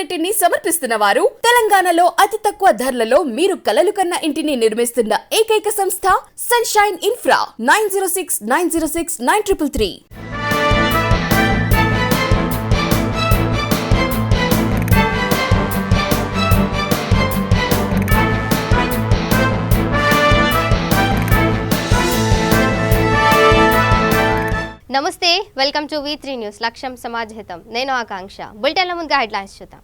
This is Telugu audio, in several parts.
రేటింగ్ ని సమర్పిస్తున్న వారు తెలంగాణలో అతి తక్కువ ధరలలో మీరు కలలు కన్న ఇంటిని నిర్మిస్తున్న ఏకైక సంస్థ సన్షైన్ ఇన్ఫ్రా 9069069333. నమస్తే, వెల్కమ్ టు V3 న్యూస్. లక్ష్యం సమాజహితం. నేను ఆకాంక్ష. బులెటిన్ల ముందుగా హెడ్లైన్స్ చూద్దాం.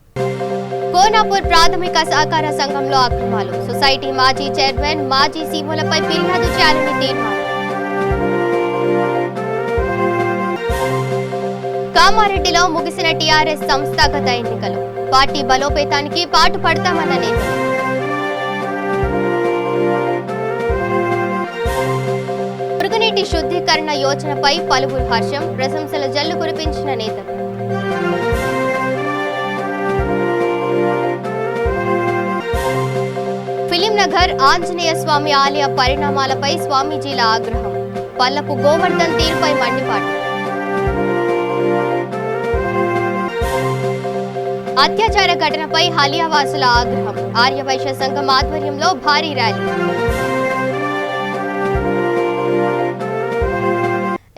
కోనాపూర్ ప్రాథమిక సహకార సంఘంలో అక్రమాలు. సొసైటీ మాజీ చైర్మన్, మాజీ సీమోలపై ఫిర్యాదు చేయాలని తీర్మానం. కామారెడ్డిలో ముగిసిన టీఆర్ఎస్ సంస్థాగత ఎన్నికలు. పార్టీ బలోపేతానికి పాటుపడతామన్న నేతలు. మురుగునీటి శుద్ధీకరణ యోజనపై పలువురు హర్షం, ప్రశంసల జల్లు కురిపించిన నేతలు. ఫిలింనగర్ ఆంజనేయ స్వామి ఆలయ పరిణామాలపై స్వామీజీల ఆగ్రహం. పల్లపు గోవర్ధన్ తీరుపై మండిపాటు. అత్యాచార ఘటనపై హలియావాసుల ఆగ్రహం. ఆర్యవైశ్య సంఘం ఆధ్వర్యంలో భారీ ర్యాలీ.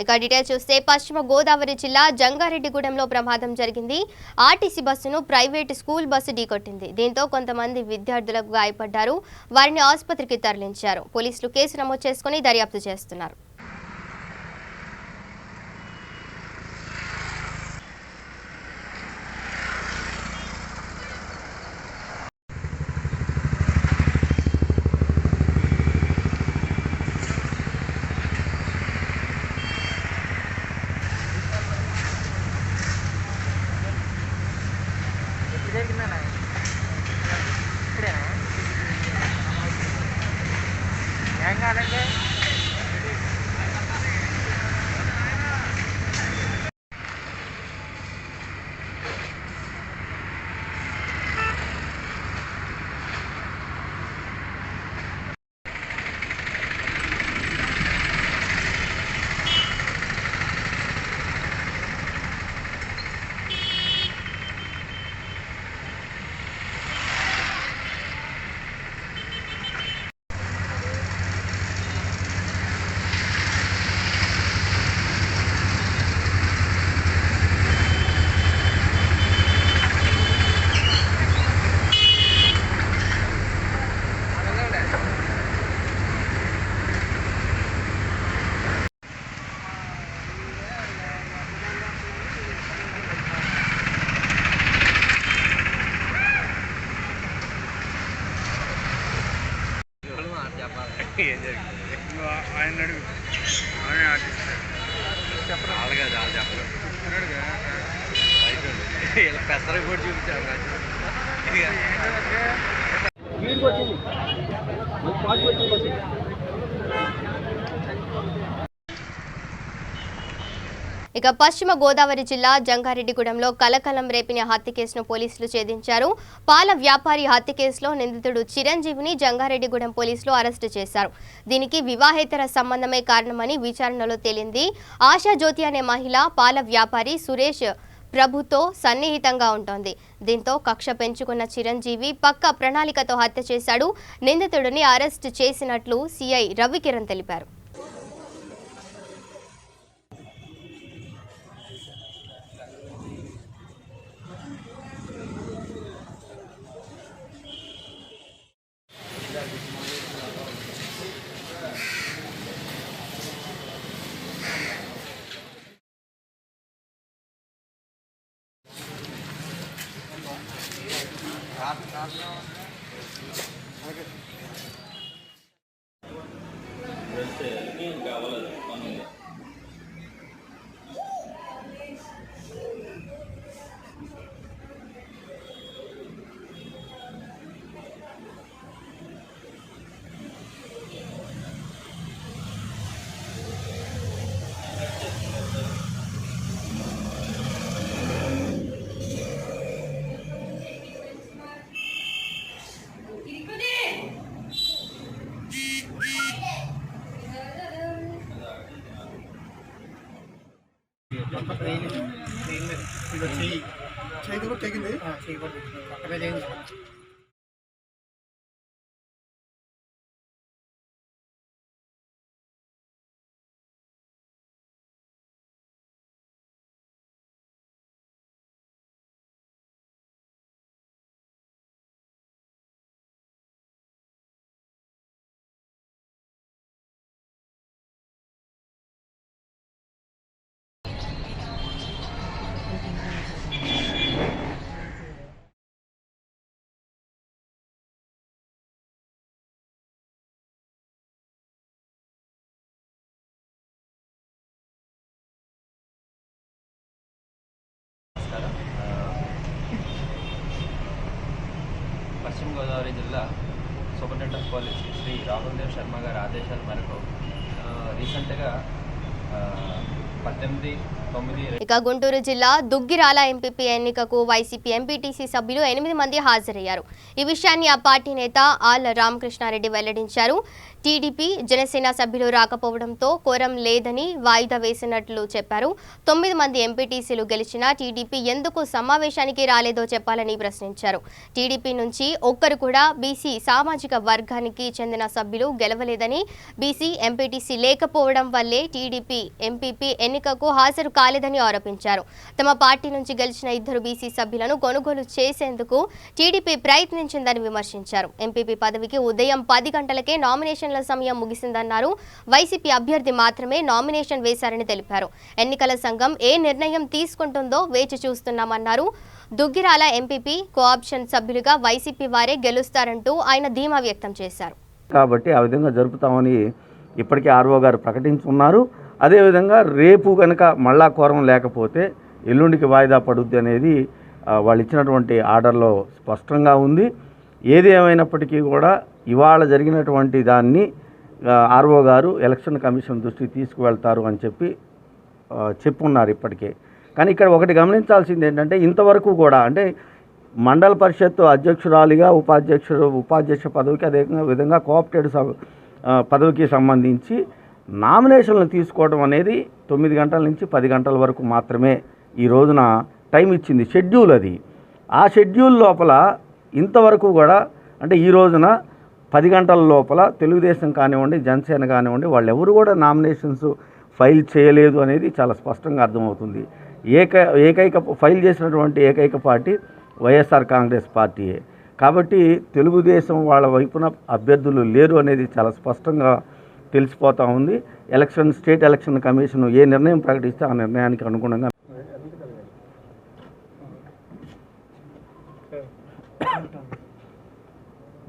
ఇక డీటెయిల్స్ చూస్తే పశ్చిమ గోదావరి జిల్లా జంగారెడ్డిగూడెంలో ప్రమాదం జరిగింది. ఆర్టీసీ బస్సును ప్రైవేటు స్కూల్ బస్సు ఢీకొట్టింది. దీంతో కొంతమంది విద్యార్థులకు గాయపడ్డారు. వారిని ఆసుపత్రికి తరలించారు. పోలీసులు కేసు నమోదు చేసుకుని దర్యాప్తు చేస్తున్నారు. ఇక పశ్చిమ గోదావరి జిల్లా జంగారెడ్డిగూడెంలో కలకలం రేపిన హత్య కేసును పోలీసులు ఛేదించారు. పాల వ్యాపారి హత్య కేసులో నిందితుడు చిరంజీవిని జంగారెడ్డిగూడెం పోలీసులు అరెస్టు చేశారు. దీనికి వివాహేతర సంబంధమే కారణమని విచారణలో తేలింది. ఆశాజ్యోతి అనే మహిళ పాల వ్యాపారి సురేష్ ప్రభుతో సన్నిహితంగా ఉంటోంది. దీంతో కక్ష పెంచుకున్న చిరంజీవి పక్క ప్రణాళికతో హత్య చేశాడు. నిందితుడిని అరెస్టు చేసినట్లు సిఐ రవికిరణ్ తెలిపారు. కూడా పక్క మీద ఏం కదా. నమస్కారం. పశ్చిమ గోదావరి జిల్లా superintendent of police Shri Rahul Dev Sharma గారి ఆదేశాల మేరకు రీసెంట్గా 18/9 ఇక గుంటూరు జిల్లా దుగ్గిరాల ఎంపీపీ ఎన్నికకు వైసీపీ ఎంపీటీసీ సభ్యులు 8 మంది హాజరయ్యారు. ఈ విషయాన్ని ఆ పార్టీ నేత ఆళ్ల రామకృష్ణారెడ్డి వెల్లడించారు. టీడీపీ జనసేన సభ్యులు రాకపోవడంతో కోరం లేదని వాయిదా వేసినట్లు చెప్పారు. 9 మంది ఎంపీటీసీలు గెలిచినా టీడీపీ ఎందుకు సమావేశానికి రాలేదో చెప్పాలని ప్రశ్నించారు. టీడీపీ నుంచి ఒక్కరు కూడా బీసీ సామాజిక వర్గానికి చెందిన సభ్యులు గెలవలేదని, బీసీ ఎంపీటీసీ లేకపోవడం వల్లే టీడీపీ ఎంపీపీ ఎన్నికకు హాజరు కాలేదని ఆరోపించారు. తమ పార్టీ నుంచి గెలిచిన 2 బీసీ సభ్యులను కొనుగోలు చేసేందుకు టీడీపీ ప్రయత్నించిందని విమర్శించారు. ఎంపీపీ పదవికి ఉదయం 10 గంటలకే నామినేషన్ల సమయం ముగిసిందన్నారు. వైసీపీ అభ్యర్థి మాత్రమే నామినేషన్ వేశారని తెలిపారు. ఎన్నికల సంఘం ఏ నిర్ణయం తీసుకుంటుందో వేచి చూస్తున్నామన్నారు. దుగ్గిరాల ఎంపీపీ కోఆప్షన్ సభ్యులుగా వైసీపీ వారే గెలుస్తారంటూ ఆయన ధీమా వ్యక్తం చేశారు. కాబట్టి ఆ విధంగా జరుపుతామని ఇప్పటికే ఆర్ఓ గారు ప్రకటించుకున్నారు. అదేవిధంగా రేపు కనుక మళ్ళా కోరం లేకపోతే ఎల్లుండికి వాయిదా పడుద్ది అనేది వాళ్ళు ఇచ్చినటువంటి ఆర్డర్లో స్పష్టంగా ఉంది. ఏది ఏమైనప్పటికీ కూడా ఇవాళ జరిగినటువంటి దాన్ని ఆర్ఓ గారు ఎలక్షన్ కమిషన్ దృష్టికి తీసుకువెళ్తారు అని చెప్పున్నారు ఇప్పటికే. కానీ ఇక్కడ ఒకటి గమనించాల్సింది ఏంటంటే ఇంతవరకు కూడా అంటే మండల పరిషత్ అధ్యక్షురాలిగా ఉపాధ్యక్ష పదవికి అదే విధంగా కోఆప్టెడ్ పదవికి సంబంధించి నామినేషన్లు తీసుకోవడం అనేది 9 గంటల నుంచి 10 గంటల వరకు మాత్రమే ఈ రోజున టైం ఇచ్చింది, షెడ్యూల్ అది. ఆ షెడ్యూల్ లోపల ఇంతవరకు కూడా అంటే ఈ రోజున 10 గంటల లోపల తెలుగుదేశం కానివ్వండి, జనసేన కానివ్వండి, వాళ్ళు ఎవరు కూడా నామినేషన్స్ ఫైల్ చేయలేదు అనేది చాలా స్పష్టంగా అర్థమవుతుంది. ఏకైక ఫైల్ చేసినటువంటి ఏకైక పార్టీ వైఎస్ఆర్ కాంగ్రెస్ పార్టీయే. కాబట్టి తెలుగుదేశం వాళ్ళ వైపున అభ్యర్థులు లేరు అనేది చాలా స్పష్టంగా తెలిసిపోతూ ఉంది. స్టేట్ ఎలక్షన్ కమిషన్ ఏ నిర్ణయం ప్రకటిస్తే ఆ నిర్ణయానికి అనుగుణంగా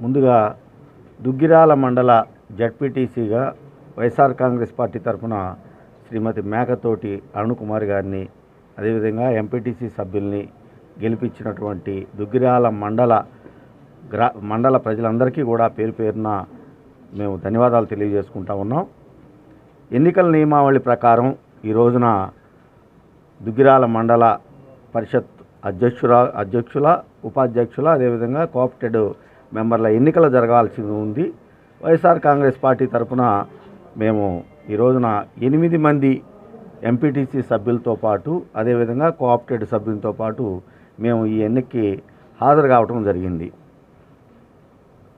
ముందుగా దుగ్గిరాల మండల జడ్పీటీసీగా వైఎస్ఆర్ కాంగ్రెస్ పార్టీ తరఫున శ్రీమతి మేకతోటి అరుణకుమారి గారిని, అదేవిధంగా ఎంపీటీసీ సభ్యుల్ని గెలిపించినటువంటి దుగ్గిరాల మండల ప్రజలందరికీ కూడా పేరు పేరున మేము ధన్యవాదాలు తెలియజేసుకుంటా ఉన్నాం. ఎన్నికల నియమావళి ప్రకారం ఈ రోజున దుగ్గిరాల మండల పరిషత్ అధ్యక్షుల ఉపాధ్యక్షుల అదేవిధంగా కోఆప్టెడ్ మెంబర్ల ఎన్నికలు జరగాల్సి ఉంది. వైఎస్ఆర్ కాంగ్రెస్ పార్టీ తరఫున మేము ఈ రోజున 8 మంది ఎంపీటీసీ సభ్యులతో పాటు అదేవిధంగా కోఆప్టెడ్ సభ్యులతో పాటు మేము ఈ ఎన్నికకి హాజరు కావడం జరిగింది.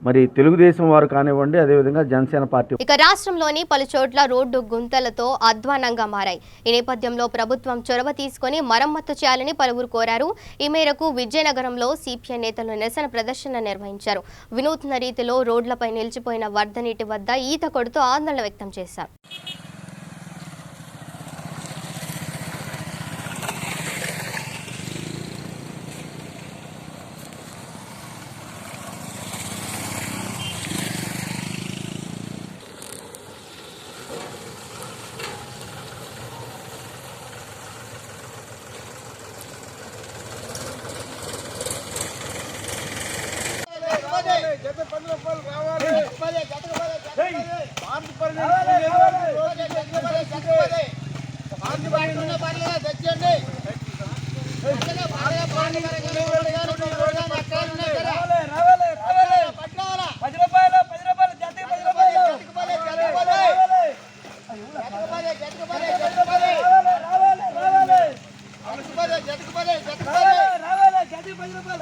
మరి తెలుగుదేశం వారు కానివ్వండి, అదేవిధంగా జనసేన పార్టీ. ఇక రాష్ట్రంలోని పలు చోట్ల రోడ్డు గుంతలతో అధ్వానంగా మారాయి. ఈ నేపథ్యంలో ప్రభుత్వం చొరవ తీసుకొని మరమ్మతు చేయాలని పలువురు కోరారు. ఈ మేరకు విజయనగరంలో సిపిఐ నేతలు నిరసన ప్రదర్శన నిర్వహించారు. వినూత్న రీతిలో రోడ్లపై నిలిచిపోయిన వరద నీటి వద్ద ఈత కొడుతూ ఆందోళన వ్యక్తం చేశారు.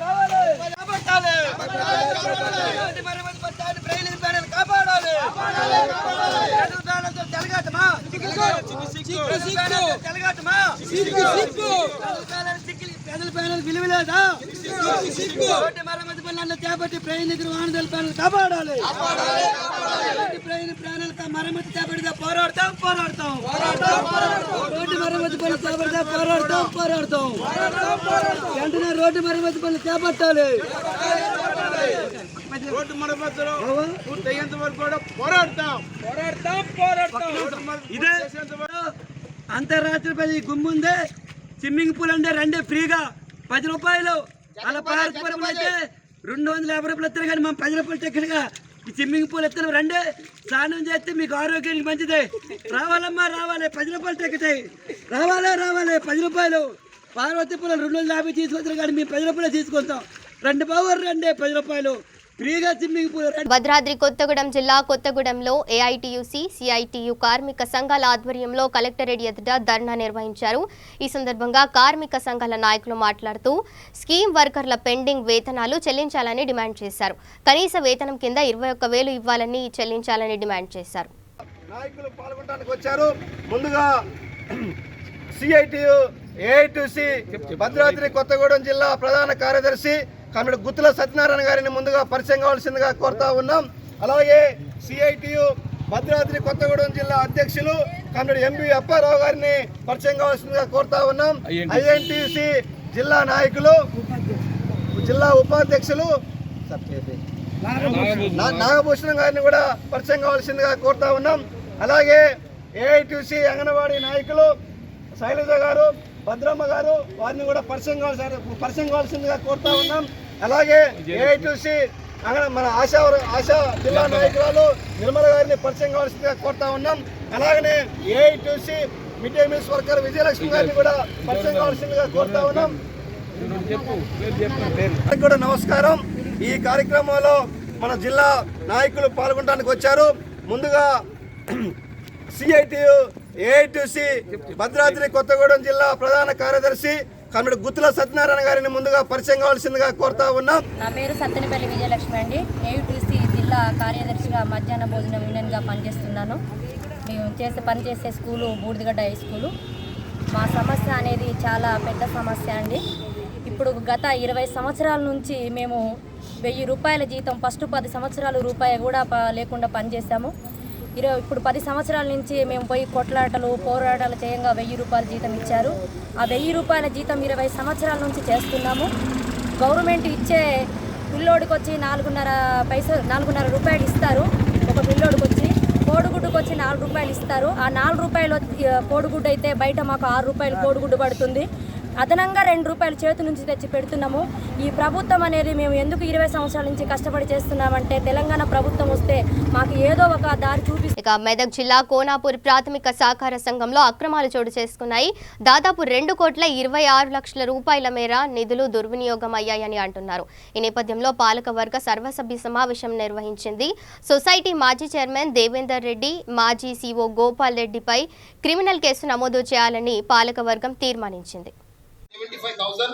రావాలి చేపట్టి ప్రయాణికులు వాహనాల ప్యానెల్ కాపాడాలి. మరమ్మతి చేపడితే పోరాడతాం. రోడ్డు మరమ్మతి పనులు చేపడితే పోరాడతాం. వెంటనే రోడ్డు మరమ్మతి పనులు చేపట్టాలి. రోడ్డు మరమ్మతులు పూర్తయ్యేంత వరకు కూడా పోరాడతాం. ఇదే అంతర్రాత్రి గుమ్ముందే స్విమ్మింగ్ పూల్ అంటే రండి ఫ్రీగా 10 రూపాయలు. అలా పార్క్ అయితే 250 రూపాయలు ఇస్తారు. కానీ మనం 10 రూపాయలు టికెట్గా ఈ స్విమ్మింగ్ పూల్ ఇస్తాం. రండి, స్నానం చేస్తే మీకు ఆరోగ్యానికి మంచిది. రావాలమ్మా, రావాలి. 10 రూపాయలు టికెట్ రావాలి. 10 రూపాయలు. పార్వతీపురం 250 తీసుకొచ్చారు కానీ మేము 10 రూపాయలు తీసుకొస్తాం. రండి బాబు, రండి. 10 రూపాయలు ఫ్రీగా స్విమ్మింగ్ పూల్. భద్రాద్రి కొత్తగూడెం జిల్లా కొత్తగూడెంలో ఏఐటియుసి, సిఐటియు కార్మిక సంఘాల ఆధ్వర్యంలో కలెక్టరేట్ ఎదుట ధర్నా నిర్వహించారు. ఈ సందర్భంగా కార్మిక సంఘాల నాయకులు మాట్లాడుతూ స్కీమ్ వర్కర్ల పెండింగ్ వేతనాలు చెల్లించాలని డిమాండ్ చేశారు. కనీస వేతనం కింద 21,000 ఇవ్వాలని చెల్లించాలని డిమాండ్ చేశారు. నాయకులు పాల్గొనడానికి వచ్చారు. ముందుగా సిఐటియు, ఏఐటిసి భద్రాద్రి కొత్తగూడెం జిల్లా ప్రధాన కార్యదర్శి కమిటీ గుత్తుల సత్యనారాయణ గారిని ముందుగా పరిచయం కావాల్సిందిగా కోరుతా ఉన్నాం. అలాగే సిఐటియు భద్రాద్రి కొత్తగూడెం జిల్లా అధ్యక్షులు కమిటీ ఎంబీ అప్పారావు గారిని పరిచయం కావాల్సిందిగా కోరుతా ఉన్నాం. ఐఎన్టీసీ జిల్లా నాయకులు, జిల్లా ఉపాధ్యక్షులు నాగభూషణం గారిని కూడా పరిచయం కావాల్సిందిగా కోరుతా ఉన్నాం. అలాగే ఏఐటీసీ అంగన్వాడీ నాయకులు శైలజ గారు, భద్రమ్మ గారు, వారిని కూడా పరిచయం కావాల్సిందిగా కోరుతా ఉన్నాం. అలాగే ఏఐటీసీ మన ఆశా జిల్లా నాయకురాలు నిర్మల గారిని పరిచయం కావాల్సిందిగా కోరుతా ఉన్నాం. అలాగనే AITC mid day meals worker Vijayalakshmi గారిని కూడా పరిచయం కావాల్సిందిగా కోరుతా ఉన్నాం. కూడా నమస్కారం. ఈ కార్యక్రమంలో మన జిల్లా నాయకులు పాల్గొనడానికి వచ్చారు. ముందుగా సిఐటియు, ఏఐటిసి భద్రాద్రి కొత్తగూడెం జిల్లా ప్రధాన కార్యదర్శి కమిటీ గుత్తుల సత్యనారాయణ గారిని ముందుగా పరిచయం కావాల్సిందిగా కోరుతా ఉన్నాం. నా పేరు సత్తెనపల్లి విజయలక్ష్మి అండి. ఏఐటిసి జిల్లా కార్యదర్శిగా మధ్యాహ్న భోజనం యూనియన్గా పనిచేస్తున్నాను. మేము పనిచేసే స్కూలు బూడిదగడ్డ హై స్కూలు. మా సమస్య అనేది చాలా పెద్ద సమస్య అండి. ఇప్పుడు గత 20 సంవత్సరాల నుంచి మేము 1000 రూపాయల జీతం ఫస్ట్ 10 సంవత్సరాలు రూపాయి కూడా లేకుండా పనిచేసాము. ఇప్పుడు 10 సంవత్సరాల నుంచి మేము పోయి కొట్లాటలు పోరాటాలు చేయంగా 1000 రూపాయల జీతం ఇచ్చారు. ఆ 1000 రూపాయల జీతం 20 సంవత్సరాల నుంచి చేస్తున్నాము. గవర్నమెంట్ ఇచ్చే పిల్లోడికి వచ్చి 4.5 రూపాయలు ఇస్తారు. ఒక పిల్లోడికి వచ్చి కోడిగుడ్డుకు వచ్చి 4 రూపాయలు ఇస్తారు. ఆ 4 రూపాయలు కోడిగుడ్డు అయితే బయట మాకు 6 రూపాయలు కోడిగుడ్డు పడుతుంది. అదనంగా 2 రూపాయలు చేతి నుంచి తెచ్చి పెడుతున్నాము. ఈ ప్రభుత్వం అనేది మేము ఎందుకు 20 సంవత్సరాల నుంచి కష్టపడి చేస్తున్నామంటే తెలంగాణ ప్రభుత్వం వస్తే మాకు ఏదో ఒక దారి చూపిస్తుంది. ఇక మెదక్ జిల్లా కోనాపూర్ ప్రాథమిక సహకార సంఘంలో అక్రమాలు చోటు చేసుకున్నాయి. దాదాపు 2,26,00,000 రూపాయల మేర నిధులు దుర్వినియోగం అయ్యాయని అంటున్నారు. ఈ నేపథ్యంలో పాలకవర్గ సర్వసభ్య సమావేశం నిర్వహించింది. సొసైటీ మాజీ చైర్మన్ దేవేందర్ రెడ్డి, మాజీ సీఓ గోపాల్ రెడ్డిపై క్రిమినల్ కేసు నమోదు చేయాలని పాలకవర్గం తీర్మానించింది. 75,000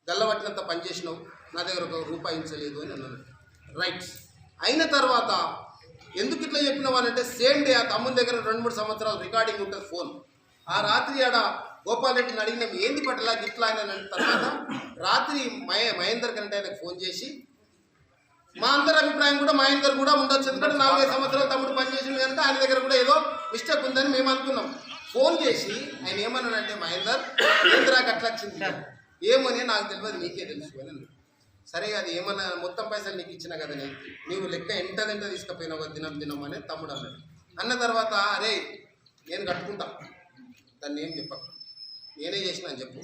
గల్లబట్టినంత పనిచేసినావు, నా దగ్గర ఒక రూపాయి ఇచ్చలేదు అని అన్నాను. రైట్స్ అయిన తర్వాత ఎందుకు ఇట్లా చెప్పినావు అంటే సేమ్ డే ఆ తమ్ముని దగ్గర 2-3 సంవత్సరాలు రికార్డింగ్ ఉంటుంది ఫోన్. ఆ రాత్రి ఆడ గోపాల్ రెడ్డిని అడిగినాం ఏంది పట్టలా గిట్లా అని తర్వాత రాత్రి మహేందర్ కంటే ఆయనకు ఫోన్ చేసి మా అందరి అభిప్రాయం కూడా మహేందర్ కూడా ఉండొచ్చు, ఎందుకంటే 4-5 సంవత్సరాలు తమ్ముడు పనిచేసింది కనుక ఆయన దగ్గర కూడా ఏదో మిస్టేక్ ఉందని మేము అనుకున్నాం. ఫోన్ చేసి ఆయన ఏమన్నాడంటే మహేందర్ ఏంద్రాకి అట్లా వచ్చింది ఏమని నాకు తెలియదు, నీకే తెలుసు అని. సరే అది ఏమన్నా మొత్తం పైసలు నీకు ఇచ్చినా కదా నీవు లెక్క ఎంత తీసుకుపోయినావు దినం అని తమ్ముడు అన్నాడు. అన్న తర్వాత అరే నేను కట్టుకుంటా, దాన్ని ఏం చెప్పకు, నేనే చేసిన అని చెప్పు,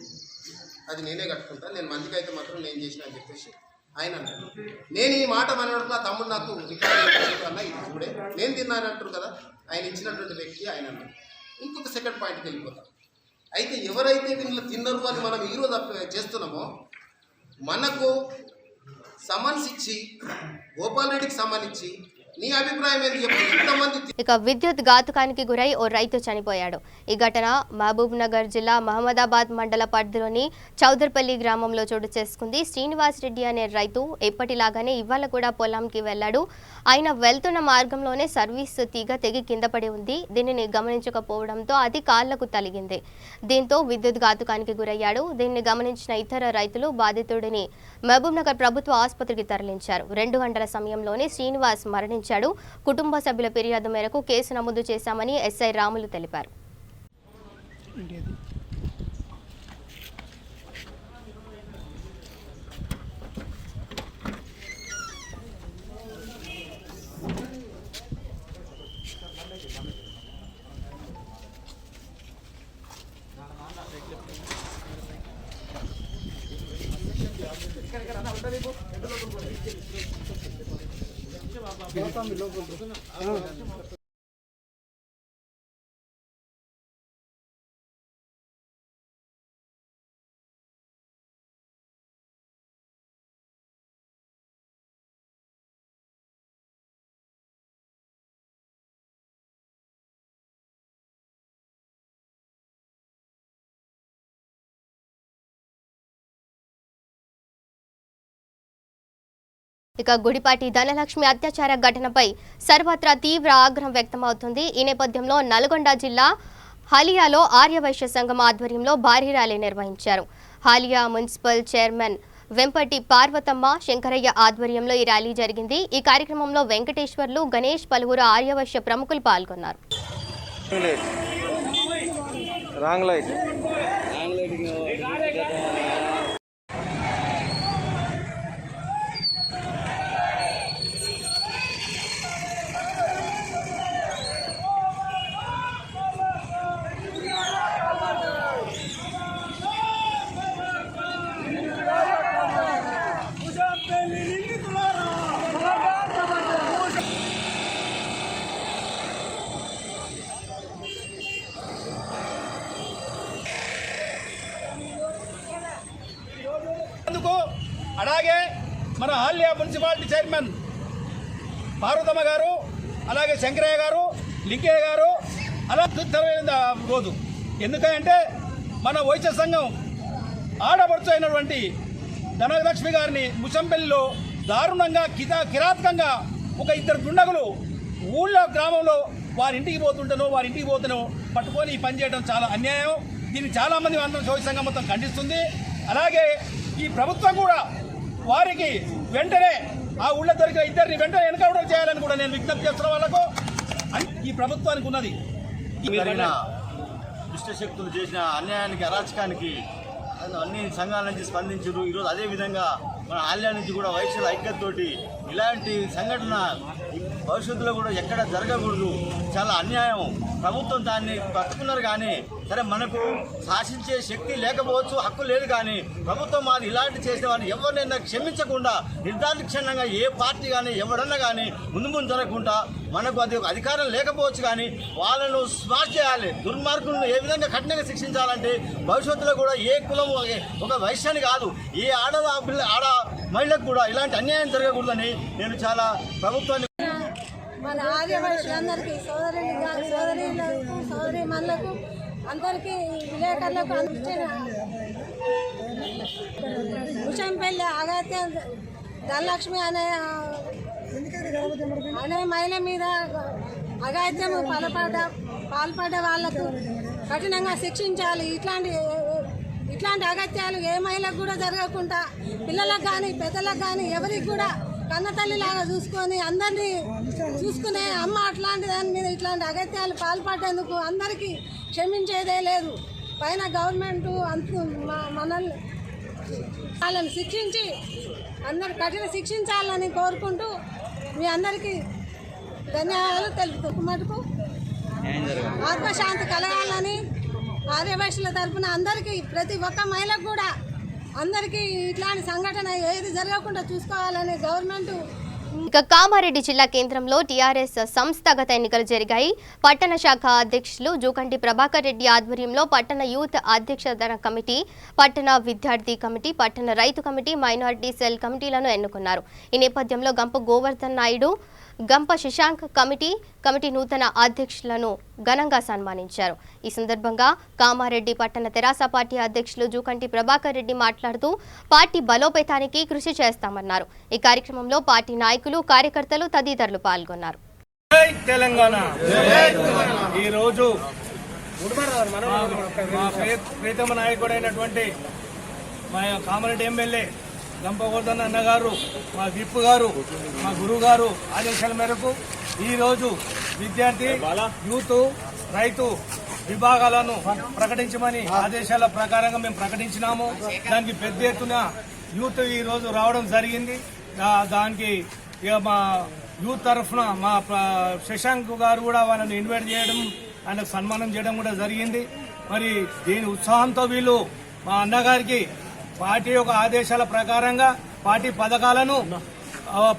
అది నేనే కట్టుకుంటా, నేను మందికి అయితే మాత్రం నేను చేసిన అని చెప్పేసి ఆయన అన్నాడు. నేను ఈ మాట మనడు నా తమ్ముడు నాకు అన్న ఇది చూడే నేను తిన్నాను అంటారు కదా, ఆయన ఇచ్చినటువంటి వ్యక్తి ఆయన అన్నాడు. ఇంకొక సెకండ్ పాయింట్కి వెళ్ళిపోతాం. అయితే ఎవరైతే దీనిలో తిన్నారు అని మనం ఈరోజు చేస్తున్నామో మనకు సమన్స్ ఇచ్చి గోపాల్ రెడ్డికి సంబంధించి నీ అభిప్రాయం ఏంటి చెప్పు. ఇంతమంది ఇక విద్యుత్ ఘాతుకానికి గురై ఓ రైతు చనిపోయాడు. ఈ ఘటన మహబూబ్ నగర్ జిల్లా మహమ్మదాబాద్ మండల పరిధిలోని చౌదర్పల్లి గ్రామంలో చోటు చేసుకుంది. శ్రీనివాస్ రెడ్డి అనే రైతు ఎప్పటిలాగానే ఇవాళ కూడా పొలంకి వెళ్లాడు. ఆయన వెళ్తున్న మార్గంలోనే సర్వీస్ తీగ తెగి కింద పడి ఉంది. దీనిని గమనించకపోవడంతో అది కాళ్లకు తగిలింది. దీంతో విద్యుత్ ఘాతుకానికి గురయ్యాడు. దీన్ని గమనించిన ఇతర రైతులు బాధితుడిని మహబూబ్ నగర్ ప్రభుత్వ ఆసుపత్రికి తరలించారు. 2 గంటల సమయంలోనే శ్రీనివాస్ మరణించాడు. కుటుంబ సభ్యుల ఫిర్యాదు మేరకు కేసు నమోదు చేశామని ఎస్ఐ రాములు తెలిపారు. ఇక గుడిపాటి ధనలక్ష్మి అత్యాచార ఘటనపై సర్వత్రా తీవ్ర ఆగ్రహం వ్యక్తమవుతుంది. ఈ నేపథ్యంలో నల్గొండ జిల్లా హాలియాలో ఆర్యవైశ్య సంఘం ఆధ్వర్యంలో భారీ ర్యాలీ నిర్వహించారు. హాలియా మున్సిపల్ చైర్మన్ వెంపటి పార్వతమ్మ శంకరయ్య ఆధ్వర్యంలో ఈ ర్యాలీ జరిగింది. ఈ కార్యక్రమంలో వెంకటేశ్వర్లు, గణేష్, పలువురు ఆర్యవైశ్య ప్రముఖులు పాల్గొన్నారు. అలాగే మన హాలియా మున్సిపాలిటీ చైర్మన్ పార్వతమ్మ గారు, అలాగే శంకరయ్య గారు, లింకయ్య గారు అలా రోజు. ఎందుకంటే మన వైశ్య సంఘం ఆడపడుచు అయినటువంటి ధనలక్ష్మి గారిని ముసంపల్లిలో దారుణంగా కిరాతకంగా ఒక 2 దుండగులు ఊళ్ళో గ్రామంలో వారింటికి పోతున్నాను పట్టుకొని ఈ పని చేయడం చాలా అన్యాయం. దీన్ని చాలామంది అందరం వైశ్య సంఘం మొత్తం ఖండిస్తుంది. అలాగే ఈ ప్రభుత్వం కూడా వారికి వెంటనే ఆ ఊళ్ళో దొరికిన 2 వెంటనే ఎన్కౌంటర్ చేయాలని కూడా నేను విజ్ఞప్తి చేస్తున్న వాళ్ళకు ఈ ప్రభుత్వానికి ఉన్నది. దుష్టశక్తులు చేసిన అన్యాయానికి, అరాచకానికి అన్ని సంఘాల నుంచి స్పందించారు. ఈరోజు అదేవిధంగా మన ఆలయ నుంచి కూడా వైశ్యుల ఐక్యతతోటి ఇలాంటి సంఘటన భవిష్యత్తులో కూడా ఎక్కడ జరగకూడదు. చాలా అన్యాయం. ప్రభుత్వం దాన్ని పట్టుకున్నారు కానీ సరే మనకు శాసించే శక్తి లేకపోవచ్చు, హక్కు లేదు. కానీ ప్రభుత్వం మాది ఇలాంటి చేసిన వారిని ఎవరినైనా క్షమించకుండా నిర్దాక్షిణ్యంగా ఏ పార్టీ కానీ ఎవరన్నా కానీ ముందు జరగకుండా మనకు అది అధికారం లేకపోవచ్చు కానీ వాళ్ళను స్మాష్ చేయాలి. దుర్మార్గులను ఏ విధంగా కఠినంగా శిక్షించాలంటే భవిష్యత్తులో కూడా ఏ కులం ఒక వైశ్యాన్ని కాదు, ఏ ఆడ మహిళకు కూడా ఇలాంటి అన్యాయం జరగకూడదని నేను చాలా ప్రభుత్వాన్ని మన ఆర్య వైశ్యులందరికీ సోదరి మనులకు అందరికీ విలేకరులకు అందించిన ముషంపల్లి అగత్య ధనలక్ష్మి అనే మహిళ మీద అగాత్యం పాల్పడ్డ వాళ్లకు కఠినంగా శిక్షించాలి. ఇట్లాంటి అగత్యాలు ఏ మహిళకు కూడా జరగకుండా పిల్లలకు కానీ పెద్దలకు కానీ ఎవరికి కూడా కన్నతల్లిలాగా చూసుకొని అందరినీ చూసుకునే అమ్మ అట్లాంటి దాని మీద ఇట్లాంటి అగత్యాలు పాల్పడేందుకు అందరికీ క్షమించేదే లేదు. పైన గవర్నమెంట్ మనల్ని వాళ్ళని శిక్షించి అందరు కఠిన శిక్షించాలని కోరుకుంటూ మీ అందరికీ ధన్యవాదాలు తెలుపుతూ మటుకు ఆత్మశాంతి కలగాలని ఆర్యవైశ్యుల తరఫున అందరికీ ప్రతి ఒక్క మహిళకు కూడా అందరికీ ఇట్లాంటి సంఘటన ఏది జరగకుండా చూసుకోవాలని గవర్నమెంట్. ఇక కామారెడ్డి జిల్లా కేంద్రంలో టీఆర్ఎస్ సంస్థాగత ఎన్నికలు జరిగాయి. పట్టణ శాఖ అధ్యక్షులు జూకంటి ప్రభాకర్ రెడ్డి ఆధ్వర్యంలో పట్టణ యూత్ అధ్యక్షత కమిటీ, పట్టణ విద్యార్థి కమిటీ, పట్టణ రైతు కమిటీ, మైనారిటీ సెల్ కమిటీలను ఎన్నుకున్నారు. ఈ నేపథ్యంలో గంప గోవర్ధన్ నాయుడు గంప శశాంక్ కమిటీ నూతన అధ్యక్షులను ఘనంగా సన్మానించారు. ఈ సందర్భంగా కామారెడ్డి పట్టణ తెరాస పార్టీ అధ్యక్షులు జూకంటి ప్రభాకర్ రెడ్డి మాట్లాడుతూ పార్టీ బలోపేతానికి కృషి చేస్తామన్నారు. ఈ కార్యక్రమంలో పార్టీ నాయకులు, కార్యకర్తలు తదితరులు పాల్గొన్నారు. తెలంగాణ ఈరోజు ప్రీతమ నాయకుడైనటువంటి మా కామారెడ్డి ఎమ్మెల్యే గంప గోవర్ధన్ అన్న గారు, మా విప్ గారు, మా గురువు గారు ఆదేశాల మేరకు ఈరోజు విద్యార్థి, యూత్, రైతు విభాగాలను ప్రకటించమని ఆదేశాల ప్రకారంగా మేము ప్రకటించినాము. దానికి పెద్ద ఎత్తున యూత్ ఈరోజు రావడం జరిగింది. దానికి మా యూత్ తరఫున మా శశాంక్ గారు కూడా వాళ్ళని ఇన్వైట్ చేయడం, ఆయనకు సన్మానం చేయడం కూడా జరిగింది. మరి దీని ఉత్సాహంతో వీళ్ళు మా అన్నగారికి పార్టీ యొక్క ఆదేశాల ప్రకారంగా పార్టీ పథకాలను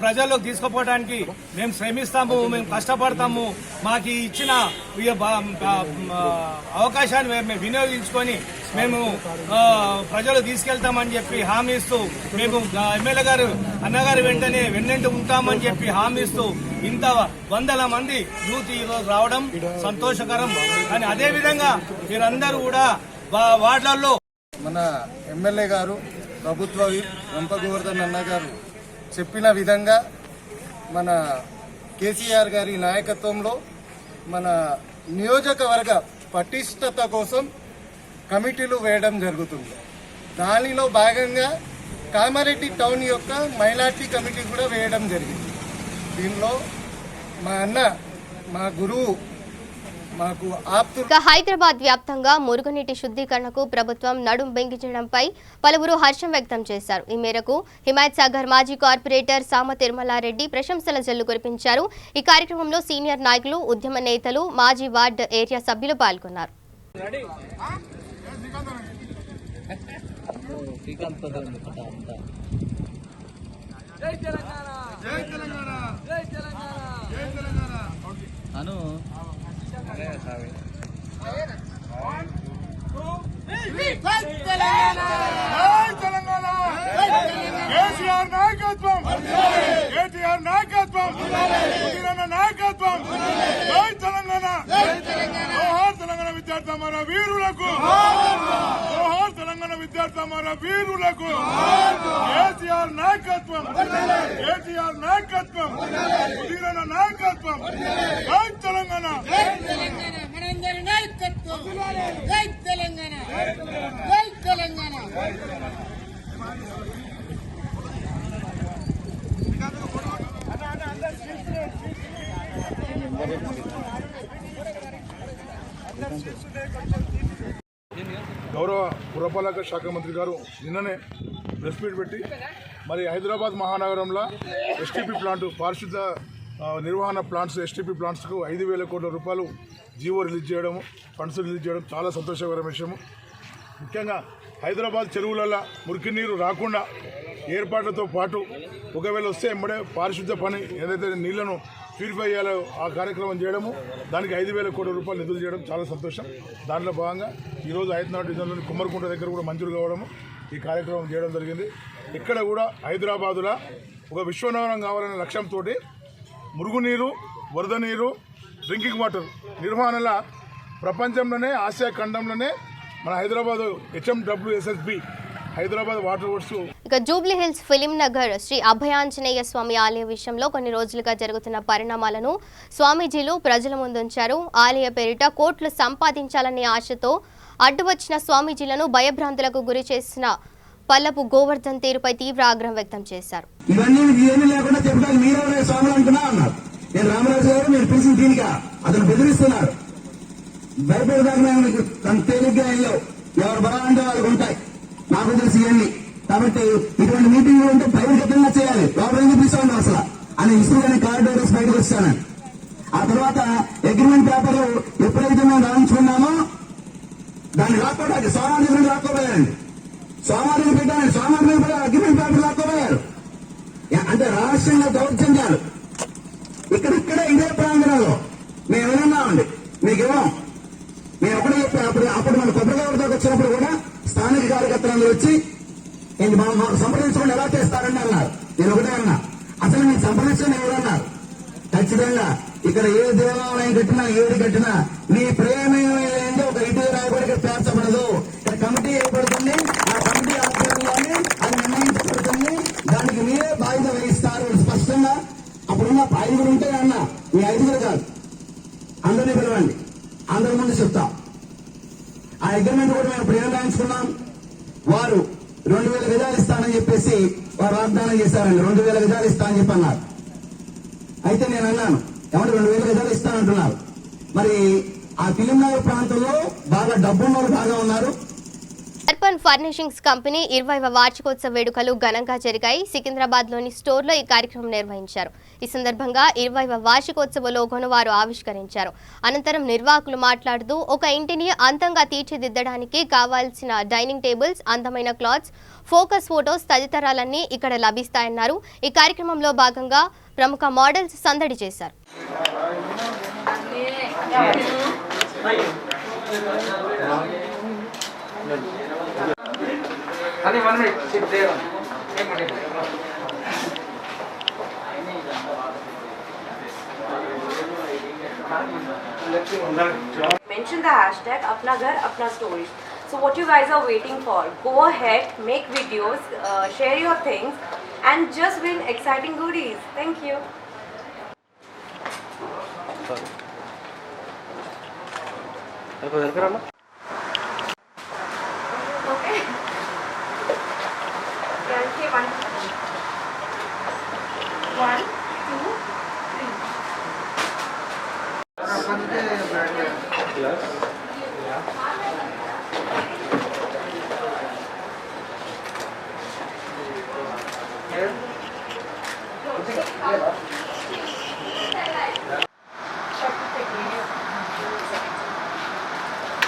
ప్రజల్లోకి తీసుకుపోవడానికి మేము శ్రమిస్తాము, మేము కష్టపడతాము. మాకు ఇచ్చిన అవకాశాన్ని మేము వినియోగించుకొని మేము ప్రజలు తీసుకెళ్తామని చెప్పి హామీ ఇస్తూ, మేము ఎమ్మెల్యే గారు అన్నగారు వెన్నంటూ ఉంటామని చెప్పి హామీ ఇస్తూ ఇంత వందల మంది యూత్ ఈరోజు రావడం సంతోషకరం. కానీ అదేవిధంగా మీరందరూ కూడా వార్డులలో మన ఎమ్మెల్యే గారు, ప్రభుత్వ గంప గోవర్ధన్ అన్న గారు చెప్పిన విధంగా మన కేసీఆర్ గారి నాయకత్వంలో మన నియోజకవర్గ పటిష్టత కోసం కమిటీలు వేయడం జరుగుతుంది. దానిలో భాగంగా కామారెడ్డి టౌన్ యొక్క మైనార్టీ కమిటీ కూడా వేయడం జరిగింది. దీనిలో మా అన్న, మా గురువు, మాకు హైదరాబాద్ వ్యాప్తంగా మురుగునీటి శుద్ధీకరణకు ప్రభుత్వం నడుం బిగించడంపై పలువురు హర్షం వ్యక్తం చేశారు. ఈ మేరకు హిమాయత్ సాగర్ మాజీ కార్పొరేటర్ సామ తిరుమలారెడ్డి ప్రశంసల జల్లు కురిపించారు. ఈ కార్యక్రమంలో సీనియర్ నాయకులు, ఉద్యమ నేతలు, మాజీ వార్డు ఏరియా సభ్యులు పాల్గొన్నారు. కేసీఆర్ నాయకత్వం, కేటీఆర్ నాయకత్వం, నాయకత్వం, జై తెలంగాణ, జోహార్ తెలంగాణ విద్యార్థి అమర వీరులకు, జోహార్ తెలంగాణ విద్యార్థి అమర వీరులకు, కేసీఆర్ నాయకత్వం, కేటీఆర్ నాయకత్వం, సుధీరణ నాయకత్వం, జై తెలంగాణ, మనందరి నాయకత్వం, జై తెలంగాణ, జై తెలంగాణ. గౌరవ పురపాలక శాఖ మంత్రి గారు నిన్ననే ప్రెస్ మీట్ పెట్టి మరి హైదరాబాద్ మహానగరంలో ఎస్టీపీ ప్లాంట్, పారిశుద్ధ నిర్వహణ ప్లాంట్స్, ఎస్టీపీ ప్లాంట్స్కు 5,000 కోట్ల రూపాయలు జీవో రిలీజ్ చేయడము, ఫండ్స్ రిలీజ్ చేయడం చాలా సంతోషకరమైన విషయము. ముఖ్యంగా హైదరాబాద్ చెరువులలో మురికి నీరు రాకుండా ఏర్పాట్లతో పాటు ఒకవేళ వస్తే ఎంబడే పారిశుద్ధ పని ఏదైతే నీళ్లను ప్యూరిఫై చేయాలో ఆ కార్యక్రమం చేయడము, దానికి 5,000 కోట్ల రూపాయలు నిధులు చేయడం చాలా సంతోషం. దాంట్లో భాగంగా ఈరోజు హైదరాబాద్ డివిజన్లోని కుమ్మరికుంట దగ్గర కూడా మంజూరు కావడము, ఈ కార్యక్రమం చేయడం జరిగింది. ఇక్కడ కూడా హైదరాబాదులో ఒక విశ్వనగరం కావాలనే లక్ష్యంతో మురుగునీరు, వరద నీరు, డ్రింకింగ్ వాటర్ నిర్వహణల ప్రపంచంలోనే, ఆసియా ఖండంలోనే మన Hyderabad HMWSSB Hyderabad water works. ఇక Jubilee Hills Film Nagar Shri Abhayanjaneya Swami ఆలయ విషయంలో కొన్ని రోజులుగా జరుగుతున్న పరిణామాలను స్వామీజీలు ప్రజల ముందుంచారు. ఆలయ పేరిట కోట్లు సంపాదించాలనే ఆశతో అడ్డు వచ్చిన స్వామీజీలను భయభ్రాంతులకు గురి చేసిన పల్లపు గోవర్ధన్ తీరుపై తీవ్ర ఆగ్రహం వ్యక్తం చేశారు. ఇవన్నీ ఏమీ లేకుండా చెప్పడానికి మీరే స్వాములు అంటున్నా అన్నారు. నేను రామరాజు గారు మీరు పిలిచిన దీనిగా అతను బెదిరిస్తున్నారు. భయపడదాకా తన తేలిగ్గా వెళ్ళావు, ఎవరు బలాలంటే వాళ్ళకు ఉంటాయి, నాకు తెలిసి ఇవన్నీ. కాబట్టి ఇటువంటి మీటింగ్లు ఉంటే బహిర్గతంగా చేయాలి, లోపల ఎందుకు తీసుకోండి అసలు అని ఇసుగానే కారిడార్స్ బయటకు వచ్చాను. ఆ తర్వాత అగ్రిమెంట్ పేపర్లు ఎప్పుడైతే మేము రాయించుకున్నామో దాన్ని లాక్కోవడానికి సోమార్థి లాక్కోపోయారండి. సోమార్థి పెట్టాను, సోమార్థి అగ్రిమెంట్ పేపర్ లాక్కోపోయారు. అంటే రహస్యంగా దౌర్జన్యాలు ఇక్కడిక్కడే ఇదే ప్రాంగణంలో మేము విన్నామండి. మీకేమో మేము ఎప్పుడే చెప్పాను, అప్పుడు మన కొబ్బరిగారితో వచ్చినప్పుడు కూడా స్థానిక కార్యకర్తలందరూ వచ్చి మాకు సంప్రదించకుండా ఎలా చేస్తారని అన్నారు. నేను ఒకటే అన్నా, అసలు మీకు సంప్రదించండి ఎవరన్నారు. ఖచ్చితంగా ఇక్కడ ఏ దేవాలయం కట్టినా ఏది కట్టినా మీ ప్రేమేమైంది ఒక ఇటు రాయబడి పేర్చబడదు. ఇక్కడ కమిటీ ఏర్పడుతుంది, ఆ కమిటీ ఆధ్వర్యంలోనే అది నిర్ణయించబడుతుంది. దానికి మీరే బాధ్యత వహిస్తారు స్పష్టంగా. అప్పుడున్న 5 ఉంటే అన్న, మీ 5 కాదు, అందరినీ పిలవండి, అందరి ముందు చెప్తాం. ఆ అగ్రిమెంట్ కూడా మేము ఇప్పుడు రాయించుకున్నాం. వారు 2000 గజాలు ఇస్తానని చెప్పేసి వారు వాగ్దానం చేశారండి. 2000 గజాలు ఇస్తా అని చెప్పి అన్నారు. అయితే నేను అన్నాను, ఏమంటే 2000 గజాలు ఇస్తానంటున్నారు. మరి ఆ ఫిలింనగర్ ప్రాంతంలో బాగా డబ్బున్న వాళ్ళు బాగా ఉన్నారు. అర్బన్ ఫర్నిషింగ్స్ కంపెనీ 20వ వార్షికోత్సవ వేడుకలు ఘనంగా జరిగాయి. సికింద్రాబాద్లోని స్టోర్లో ఈ కార్యక్రమం నిర్వహించారు. ఈ సందర్భంగా 20వ వార్షికోత్సవ లోగోను వారు ఆవిష్కరించారు. అనంతరం నిర్వాహకులు మాట్లాడుతూ ఒక ఇంటిని అందంగా తీర్చిదిద్దడానికి కావాల్సిన డైనింగ్ టేబుల్స్, అందమైన క్లాత్స్, ఫోకస్ ఫోటోస్ తదితరాలన్నీ ఇక్కడ లభిస్తాయన్నారు. ఈ కార్యక్రమంలో భాగంగా ప్రముఖ మోడల్స్ సందడి చేశారు. Mention the hashtag Apna Ghar Apna Stories. So what you guys are waiting for? Go ahead, make videos, share your things, and just win exciting goodies. Thank you. Okay. Yeah, 1, 2, 3.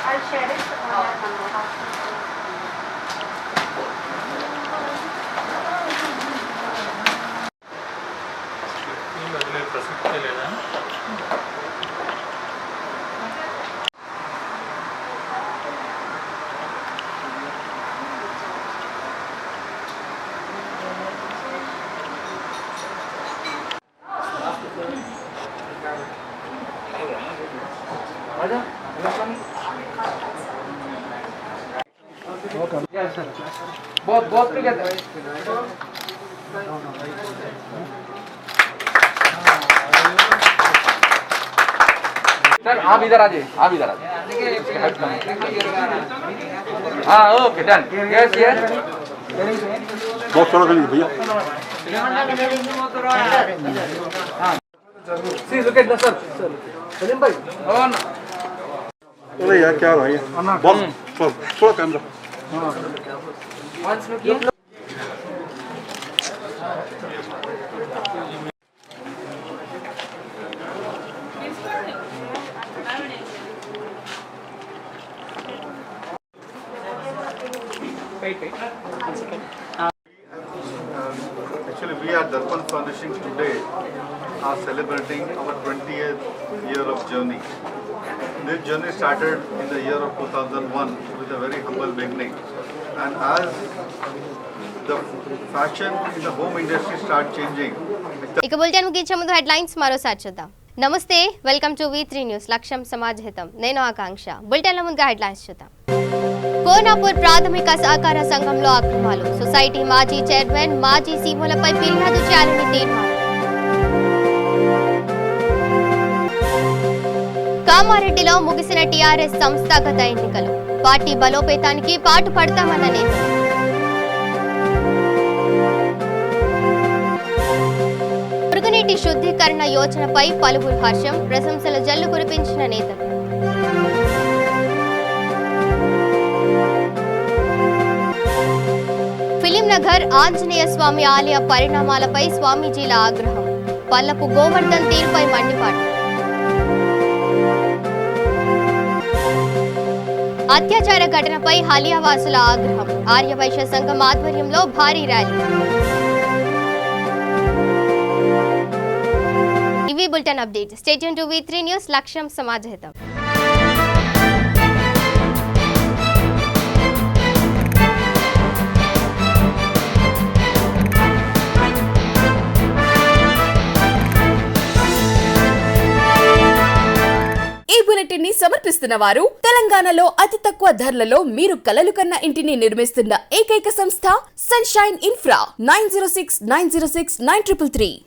I'll share it on that number. Both together. Sir आप इधर आ जाइए, आप इधर आ जाइए. हाँ ओके डन. Yes yes. बहुत थोड़ा भैया. See look at the sir. Salim भाई. On. अरे यार क्या भाई? बॉस थोड़ा camera. Once look. Actually, we at Darpan Furnishings today are celebrating our 20th year of journey. This journey started in the year of 2001 with a very humble beginning. And as the fashion in the home industry start changing. ఇక బులెటిన్ ముగించే ముందు హెడ్లైన్స్ మరోసారి చూద్దాం. నమస్తే, వెల్కమ్ టు V3 న్యూస్. లక్ష్యం సమాజహితం. నేను ఆకాంక్ష. బులెటిన్ల ముందుగా హెడ్లైన్స్ చూద్దాం. కోనాపూర్ ప్రాథమిక సహకార సంఘంలో అక్రమాలు. సొసైటీ మాజీ చైర్మన్, మాజీ సీమోలపై ఫిర్యాదు చేయాలని తీర్మానం. కామారెడ్డిలో ముగిసిన టీఆర్ఎస్ సంస్థాగత ఎన్నికలు. పార్టీ బలోపేతానికి పాటుపడతామన్న నేతలు. మురుగునీటి శుద్ధీకరణ యోజనపై పలువురు హర్షం, ప్రశంసల జల్లు కురిపించిన నేతలు. ఫిలింనగర్ ఆంజనేయ స్వామి ఆలయ పరిణామాలపై స్వామీజీల ఆగ్రహం. పల్లపు గోవర్ధన్ తీరుపై మండిపాటు. అత్యాచార ఘటనపై హలియావాసుల ఆగ్రహం. ఆర్యవైశ్య సంఘం ఆధ్వర్యంలో భారీ ర్యాలీ. ఇవి bulletin update. Stay tune to V3 news. లక్ష్యం సమాజహితం. నిర్మిస్తున్న వారు తెలంగాణలో అతి తక్కువ ధరలలో మీరు కలలు కన్న ఇంటిని నిర్మిస్తున్న ఏకైక సంస్థ సన్షైన్ ఇన్ఫ్రా 9069069333.